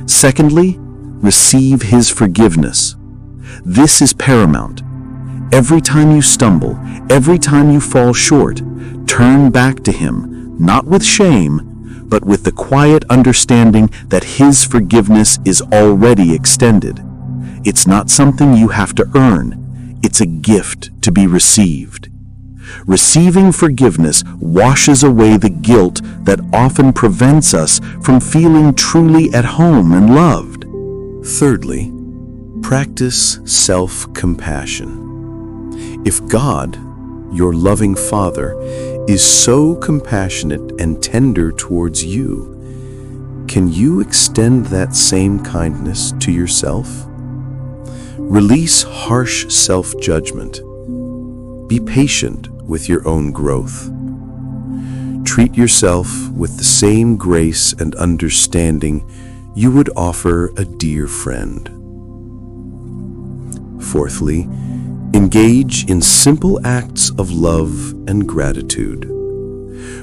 Secondly, receive His forgiveness. This is paramount. Every time you stumble, every time you fall short, turn back to Him, not with shame, but with the quiet understanding that His forgiveness is already extended. It's not something you have to earn. It's a gift to be received. Receiving forgiveness washes away the guilt that often prevents us from feeling truly at home and loved. Thirdly, practice self-compassion. If God, your loving Father, is so compassionate and tender towards you, can you extend that same kindness to yourself? Release harsh self-judgment. Be patient with your own growth. Treat yourself with the same grace and understanding you would offer a dear friend. Fourthly, engage in simple acts of love and gratitude.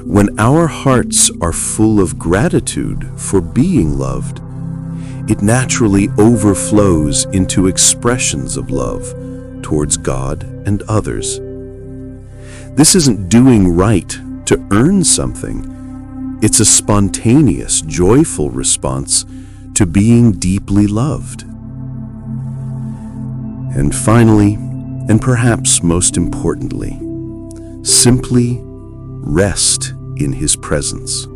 When our hearts are full of gratitude for being loved, it naturally overflows into expressions of love towards God and others. This isn't doing right to earn something. It's a spontaneous, joyful response to being deeply loved. And finally, and perhaps most importantly, simply rest in His presence.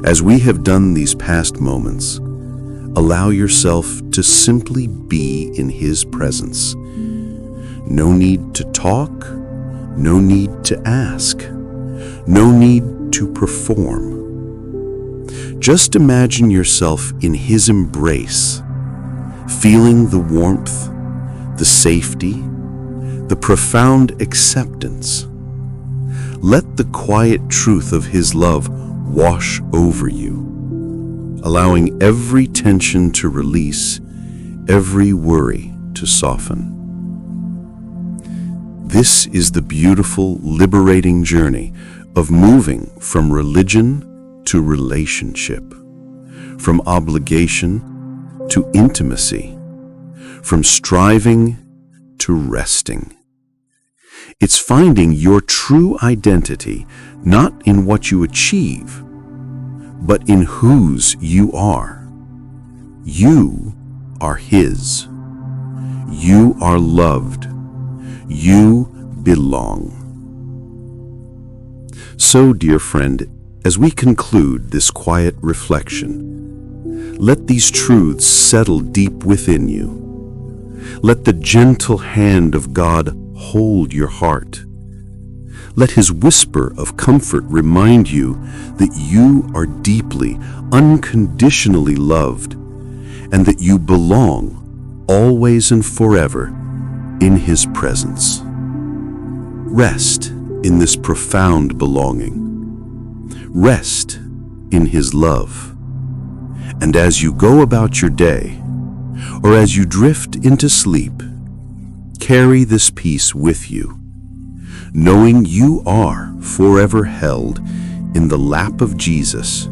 As we have done these past moments, allow yourself to simply be in His presence. No need to talk, no need to ask, no need to perform. Just imagine yourself in His embrace, feeling the warmth, the safety, the profound acceptance. Let the quiet truth of His love wash over you, allowing every tension to release, every worry to soften. This is the beautiful, liberating journey of moving from religion to relationship, from obligation to intimacy, from striving to resting. It's finding your true identity not in what you achieve, but in whose you are. You are His. You are loved. You belong. So, dear friend, as we conclude this quiet reflection, let these truths settle deep within you. Let the gentle hand of God hold your heart. Let His whisper of comfort remind you that you are deeply, unconditionally loved, and that you belong, always and forever, in His presence. Rest in this profound belonging. Rest in His love. And as you go about your day, or as you drift into sleep, carry this peace with you, knowing you are forever held in the lap of Jesus,